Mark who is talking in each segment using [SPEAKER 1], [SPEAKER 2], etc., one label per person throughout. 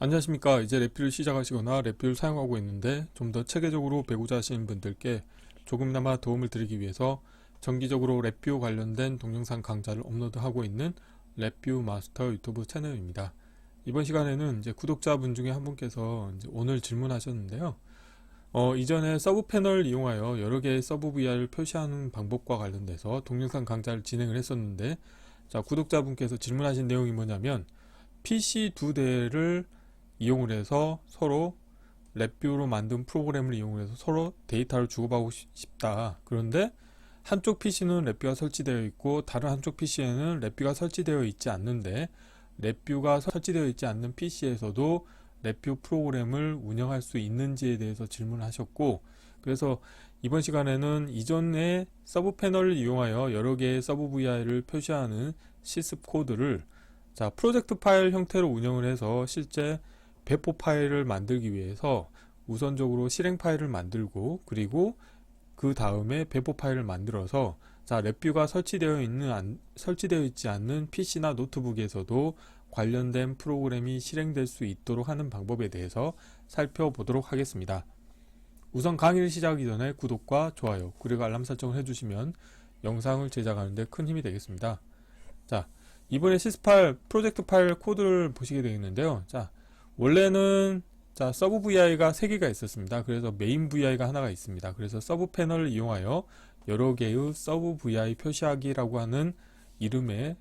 [SPEAKER 1] 안녕하십니까. 이제 랩뷰를 시작하시거나 랩뷰를 사용하고 있는데 좀 더 체계적으로 배우자 하시는 분들께 조금나마 도움을 드리기 위해서 정기적으로 랩뷰 관련된 동영상 강좌를 업로드하고 있는 랩뷰 마스터 유튜브 채널입니다. 이번 시간에는 이제 구독자분 중에 한 분께서 이제 오늘 질문하셨는데요. 이전에 서브 패널을 이용하여 여러 개의 서브 VR을 표시하는 방법과 관련돼서 동영상 강좌를 진행을 했었는데, 자, 구독자분께서 질문하신 내용이 뭐냐면 PC 두 대를 이용을 해서 서로 랩뷰로 만든 프로그램을 이용해서 서로 데이터를 주고받고 싶다. 그런데 한쪽 PC는 랩뷰가 설치되어 있고 다른 한쪽 PC에는 랩뷰가 설치되어 있지 않는데, 랩뷰가 설치되어 있지 않는 PC에서도 랩뷰 프로그램을 운영할 수 있는지에 대해서 질문을 하셨고, 그래서 이번 시간에는 이전에 서브 패널을 이용하여 여러 개의 서브 VI를 표시하는 시습 코드를 프로젝트 파일 형태로 운영을 해서 실제 배포 파일을 만들기 위해서 우선적으로 실행 파일을 만들고, 그리고 그 다음에 배포 파일을 만들어서 랩뷰가 설치되어 있지 않는 PC나 노트북에서도 관련된 프로그램이 실행될 수 있도록 하는 방법에 대해서 살펴보도록 하겠습니다. 우선 강의를 시작하기 전에 구독과 좋아요 그리고 알람 설정을 해주시면 영상을 제작하는 데 큰 힘이 되겠습니다. 이번에 시스팔 프로젝트 파일 코드를 보시게 되겠는데요. 원래는 서브 VI가 3개가 있었습니다. 그래서 메인 VI가 하나가 있습니다. 그래서 서브 패널을 이용하여 여러 개의 서브 VI 표시하기라고 하는 이름의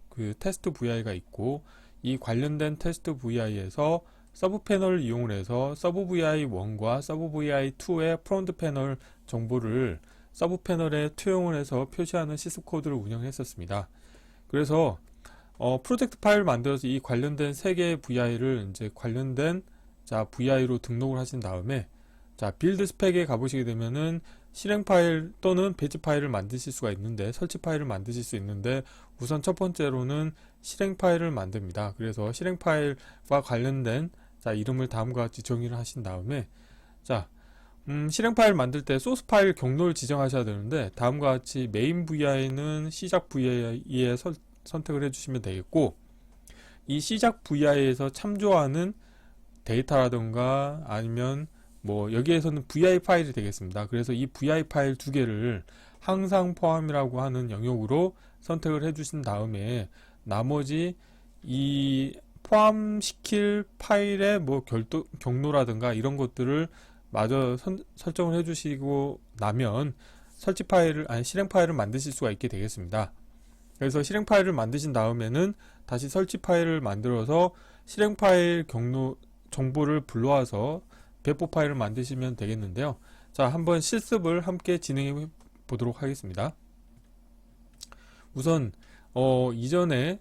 [SPEAKER 1] 그 테스트 VI가 있고, 이 관련된 테스트 VI에서 서브 패널을 이용을 해서 서브 VI1과 서브 VI2의 프론트 패널 정보를 서브 패널에 투영을 해서 표시하는 시스 코드를 운영했었습니다. 그래서 프로젝트 파일을 만들어서 이 관련된 3개의 VI를 이제 관련된 VI로 등록을 하신 다음에 빌드 스펙에 가보시게 되면은 실행 파일 또는 배치 파일을 만드실 수가 있는데, 설치 파일을 만드실 수 있는데, 우선 첫 번째로는 실행 파일을 만듭니다. 그래서 실행 파일과 관련된 이름을 다음과 같이 정의를 하신 다음에 실행 파일 만들 때 소스 파일 경로를 지정하셔야 되는데, 다음과 같이 메인 VI는 시작 VI에 선택을 해주시면 되겠고, 이 시작 VI에서 참조하는 데이터라든가 아니면 여기에서는 VI 파일이 되겠습니다. 그래서 이 VI 파일 2개를 항상 포함이라고 하는 영역으로 선택을 해주신 다음에 나머지 이 포함시킬 파일의 경로라든가 이런 것들을 마저 설정을 해주시고 나면 실행 파일을 만드실 수가 있게 되겠습니다. 그래서 실행 파일을 만드신 다음에는 다시 설치 파일을 만들어서 실행 파일 경로 정보를 불러와서 배포 파일을 만드시면 되겠는데요. 한번 실습을 함께 진행해 보도록 하겠습니다. 우선 이전에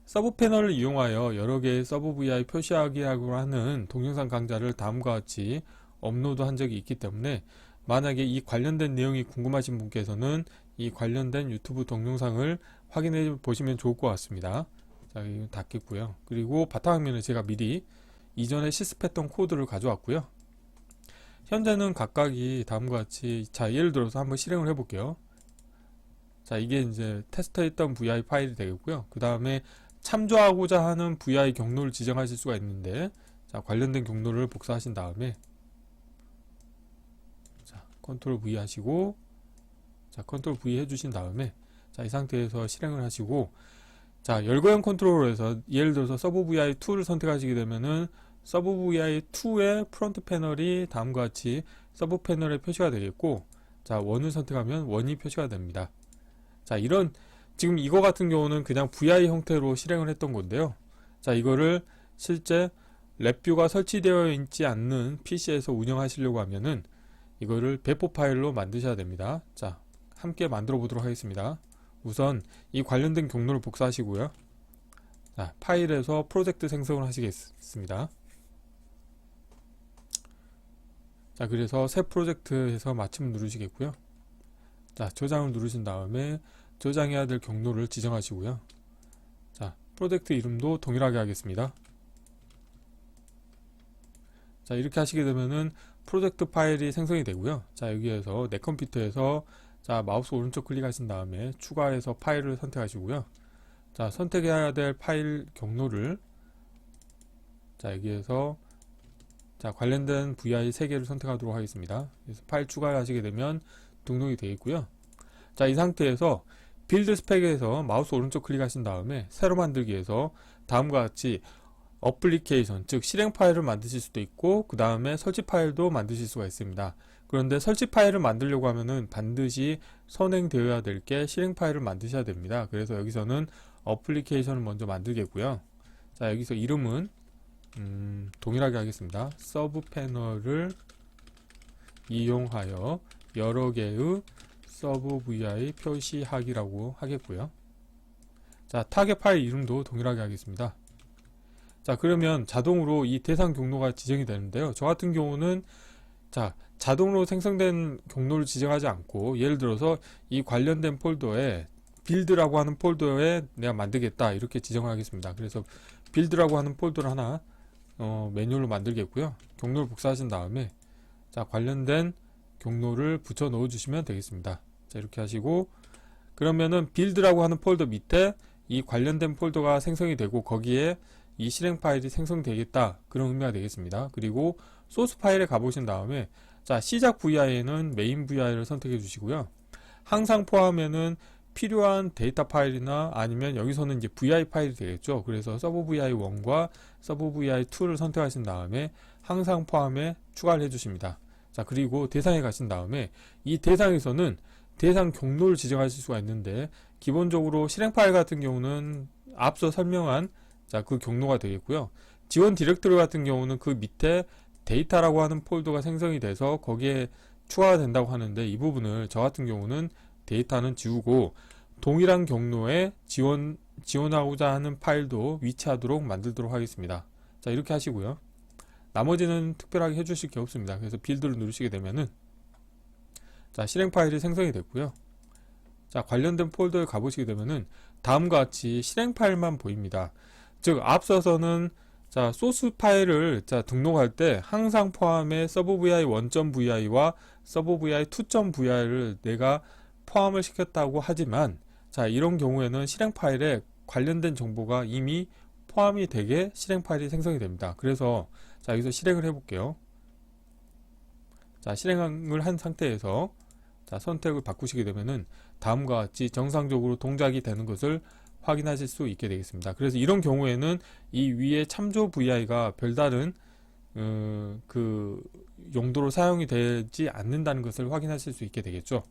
[SPEAKER 1] 서브 패널을 이용하여 여러 개의 서브 VI 표시하기라고 하는 동영상 강좌를 다음과 같이 업로드한 적이 있기 때문에, 만약에 이 관련된 내용이 궁금하신 분께서는 이 관련된 유튜브 동영상을 확인해 보시면 좋을 것 같습니다. 이거 닫겠고요. 그리고 바탕화면에 제가 미리 이전에 실습했던 코드를 가져왔고요. 현재는 각각이 다음과 같이 예를 들어서 한번 실행을 해 볼게요. 이게 이제 테스트했던 VI 파일이 되겠고요. 그 다음에 참조하고자 하는 VI 경로를 지정하실 수가 있는데, 관련된 경로를 복사하신 다음에 컨트롤 V 하시고 컨트롤 V 해주신 다음에 이 상태에서 실행을 하시고, 열거형 컨트롤러에서 예를 들어서 서브 VI2를 선택하시게 되면은 서브 VI2의 프론트 패널이 다음과 같이 서브 패널에 표시가 되겠고, 1을 선택하면 1이 표시가 됩니다. 지금 이거 같은 경우는 그냥 VI 형태로 실행을 했던 건데요. 이거를 실제 랩뷰가 설치되어 있지 않는 PC에서 운영하시려고 하면은 이거를 배포 파일로 만드셔야 됩니다. 함께 만들어 보도록 하겠습니다. 우선 이 관련된 경로를 복사하시고요. 파일에서 프로젝트 생성을 하시겠습니다. 그래서 새 프로젝트에서 마침을 누르시겠고요. 저장을 누르신 다음에 저장해야 될 경로를 지정하시고요. 프로젝트 이름도 동일하게 하겠습니다. 이렇게 하시게 되면은 프로젝트 파일이 생성이 되고요. 여기에서 내 컴퓨터에서 마우스 오른쪽 클릭하신 다음에 추가해서 파일을 선택하시고요. 선택해야 될 파일 경로를 자, 여기에서 자, 관련된 VI 3개를 선택하도록 하겠습니다. 그래서 파일 추가를 하시게 되면 등록이 되어 있고요. 자, 이 상태에서 빌드 스펙에서 마우스 오른쪽 클릭하신 다음에 새로 만들기에서 다음과 같이 어플리케이션, 즉 실행 파일을 만드실 수도 있고 그 다음에 설치 파일도 만드실 수가 있습니다. 그런데 설치 파일을 만들려고 하면은 반드시 선행되어야 될 게 실행 파일을 만드셔야 됩니다. 그래서 여기서는 어플리케이션을 먼저 만들겠고요. 자, 여기서 이름은 동일하게 하겠습니다. 서브 패널을 이용하여 여러 개의 서브 VI 표시하기라고 하겠고요. 자, 타겟 파일 이름도 동일하게 하겠습니다. 자, 그러면 자동으로 이 대상 경로가 지정이 되는데요. 저 같은 경우는 자, 자동으로 생성된 경로를 지정하지 않고 예를 들어서 이 관련된 폴더에 빌드라고 하는 폴더에 내가 만들겠다 이렇게 지정을 하겠습니다. 그래서 빌드라고 하는 폴더를 하나 매뉴얼로 만들겠고요. 경로를 복사하신 다음에 자, 관련된 경로를 붙여 넣어 주시면 되겠습니다. 자, 이렇게 하시고 그러면은 빌드라고 하는 폴더 밑에 이 관련된 폴더가 생성이 되고 거기에 이 실행 파일이 생성되겠다 그런 의미가 되겠습니다. 그리고 소스 파일에 가보신 다음에 자, 시작 VI에는 메인 VI를 선택해 주시고요. 항상 포함에는 필요한 데이터 파일이나 아니면 여기서는 이제 VI 파일이 되겠죠. 그래서 서브 VI1과 서브 VI2를 선택하신 다음에 항상 포함에 추가를 해 주십니다. 자, 그리고 대상에 가신 다음에 이 대상에서는 대상 경로를 지정하실 수가 있는데 기본적으로 실행 파일 같은 경우는 앞서 설명한 자, 그 경로가 되겠고요. 지원 디렉토리 같은 경우는 그 밑에 데이터라고 하는 폴더가 생성이 돼서 거기에 추가가 된다고 하는데 이 부분을 저 같은 경우는 데이터는 지우고 동일한 경로에 지원하고자 하는 파일도 위치하도록 만들도록 하겠습니다. 자, 이렇게 하시고요. 나머지는 특별하게 해주실 게 없습니다. 그래서 빌드를 누르시게 되면은 자, 실행 파일이 생성이 됐고요. 자, 관련된 폴더에 가보시게 되면은 다음과 같이 실행 파일만 보입니다. 즉 앞서서는 자, 소스 파일을 자, 등록할 때 항상 포함의 서브 vi 1.vi와 서브 vi 2.vi를 내가 포함을 시켰다고 하지만 자, 이런 경우에는 실행 파일에 관련된 정보가 이미 포함이 되게 실행 파일이 생성이 됩니다. 그래서 자, 여기서 실행을 해 볼게요. 자, 실행을 한 상태에서 자, 선택을 바꾸시게 되면은 다음과 같이 정상적으로 동작이 되는 것을 확인하실 수 있게 되겠습니다. 그래서 이런 경우에는 이 위에 참조 VI가 별다른 그 용도로 사용이 되지 않는다는 것을 확인하실 수 있게 되겠죠.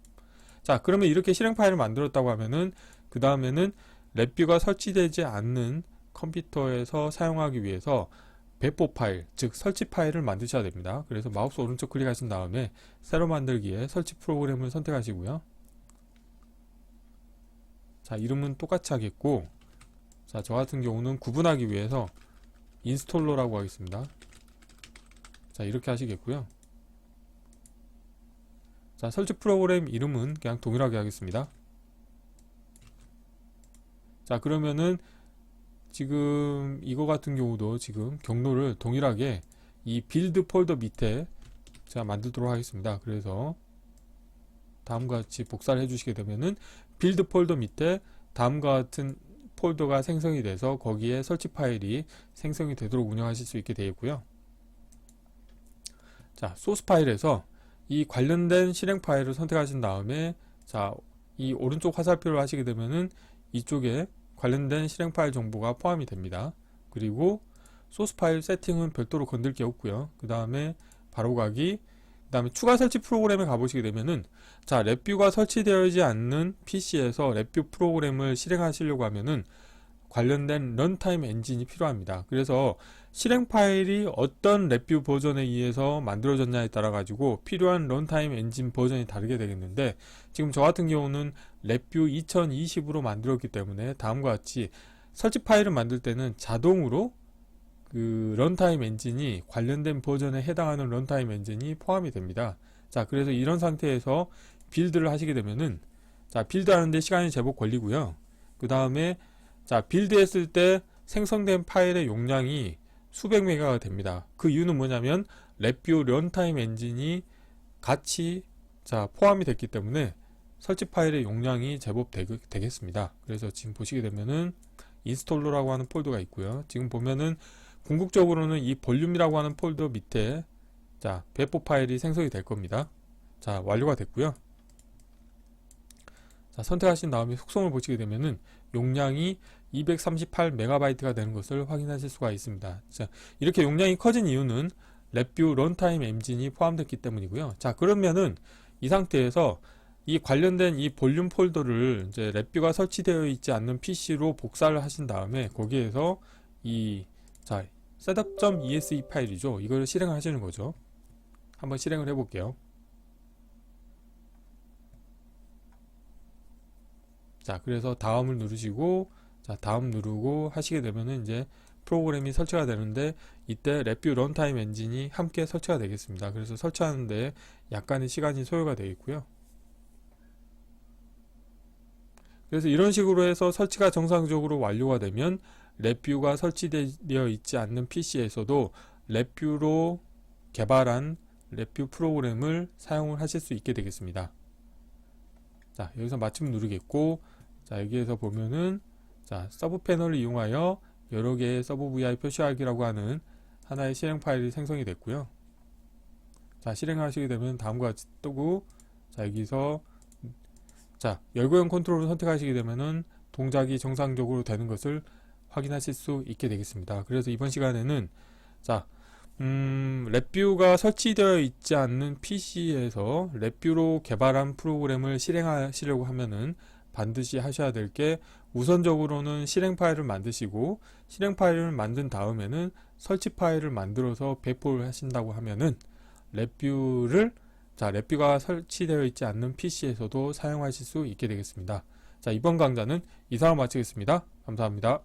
[SPEAKER 1] 자, 그러면 이렇게 실행 파일을 만들었다고 하면은 그 다음에는 랩뷰가 설치되지 않는 컴퓨터에서 사용하기 위해서 배포 파일, 즉 설치 파일을 만드셔야 됩니다. 그래서 마우스 오른쪽 클릭하신 다음에 새로 만들기에 설치 프로그램을 선택하시고요. 자, 이름은 똑같이 하겠고 자, 저 같은 경우는 구분하기 위해서 인스톨러라고 하겠습니다. 자, 이렇게 하시겠고요. 자, 설치 프로그램 이름은 그냥 동일하게 하겠습니다. 자, 그러면은 지금 이거 같은 경우도 지금 경로를 동일하게 이 빌드 폴더 밑에 제가 만들도록 하겠습니다. 그래서 다음과 같이 복사를 해주시게 되면은 빌드 폴더 밑에 다음과 같은 폴더가 생성이 돼서 거기에 설치 파일이 생성이 되도록 운영하실 수 있게 되겠고요. 자, 소스 파일에서 이 관련된 실행 파일을 선택하신 다음에 자, 이 오른쪽 화살표를 하시게 되면은 이쪽에 관련된 실행 파일 정보가 포함이 됩니다. 그리고 소스 파일 세팅은 별도로 건들 게 없고요. 그 다음에 바로가기, 그 다음에 추가 설치 프로그램에 가보시게 되면은 자, 랩뷰가 설치되어있지 않는 PC에서 랩뷰 프로그램을 실행하시려고 하면은 관련된 런타임 엔진이 필요합니다. 그래서 실행 파일이 어떤 랩뷰 버전에 의해서 만들어졌냐에 따라 가지고 필요한 런타임 엔진 버전이 다르게 되겠는데 지금 저 같은 경우는 랩뷰 2020으로 만들었기 때문에 다음과 같이 설치 파일을 만들 때는 자동으로 그 런타임 엔진이 관련된 버전에 해당하는 런타임 엔진이 포함이 됩니다. 자, 그래서 이런 상태에서 빌드를 하시게 되면은 자, 빌드 하는데 시간이 제법 걸리고요. 그 다음에 자, 빌드 했을 때 생성된 파일의 용량이 수백 메가가 됩니다. 그 이유는 뭐냐면 랩뷰 런타임 엔진이 같이 자, 포함이 됐기 때문에 설치 파일의 용량이 제법 되겠습니다. 그래서 지금 보시게 되면은 인스톨러라고 하는 폴더가 있고요. 지금 보면은 궁극적으로는 이 볼륨이라고 하는 폴더 밑에 자, 배포 파일이 생성이 될 겁니다. 자, 완료가 됐고요. 자, 선택하신 다음에 속성을 보시게 되면은 용량이 238MB가 되는 것을 확인하실 수가 있습니다. 자, 이렇게 용량이 커진 이유는 랩뷰 런타임 엔진이 포함됐기 때문이고요. 자, 그러면은 이 상태에서 이 관련된 이 볼륨 폴더를 이제 랩뷰가 설치되어 있지 않는 PC로 복사를 하신 다음에 거기에서 이 자, setup.exe 파일이죠. 이걸 실행을 하시는 거죠. 한번 실행을 해 볼게요. 자, 그래서 다음을 누르시고, 자, 다음 누르고 하시게 되면은 이제 프로그램이 설치가 되는데, 이때 랩뷰 런타임 엔진이 함께 설치가 되겠습니다. 그래서 설치하는데 약간의 시간이 소요가 되겠고요. 그래서 이런 식으로 해서 설치가 정상적으로 완료가 되면 랩뷰가 설치되어 있지 않는 PC에서도 랩뷰로 개발한 랩뷰 프로그램을 사용을 하실 수 있게 되겠습니다. 자, 여기서 마침 누르겠고, 자, 여기에서 보면은 자, 서브 패널을 이용하여 여러 개의 서브 vi 표시하기라고 하는 하나의 실행 파일이 생성이 됐고요. 자, 실행하시게 되면 다음과 같이 뜨고, 자, 여기서 자, 열고형 컨트롤을 선택하시게 되면은 동작이 정상적으로 되는 것을 확인하실 수 있게 되겠습니다. 그래서 이번 시간에는 자, 랩뷰가 설치되어 있지 않는 PC에서 랩뷰로 개발한 프로그램을 실행하시려고 하면은 반드시 하셔야 될 게 우선적으로는 실행 파일을 만드시고 실행 파일을 만든 다음에는 설치 파일을 만들어서 배포를 하신다고 하면은 랩뷰가 설치되어 있지 않는 PC에서도 사용하실 수 있게 되겠습니다. 자, 이번 강좌는 이상으로 마치겠습니다. 감사합니다.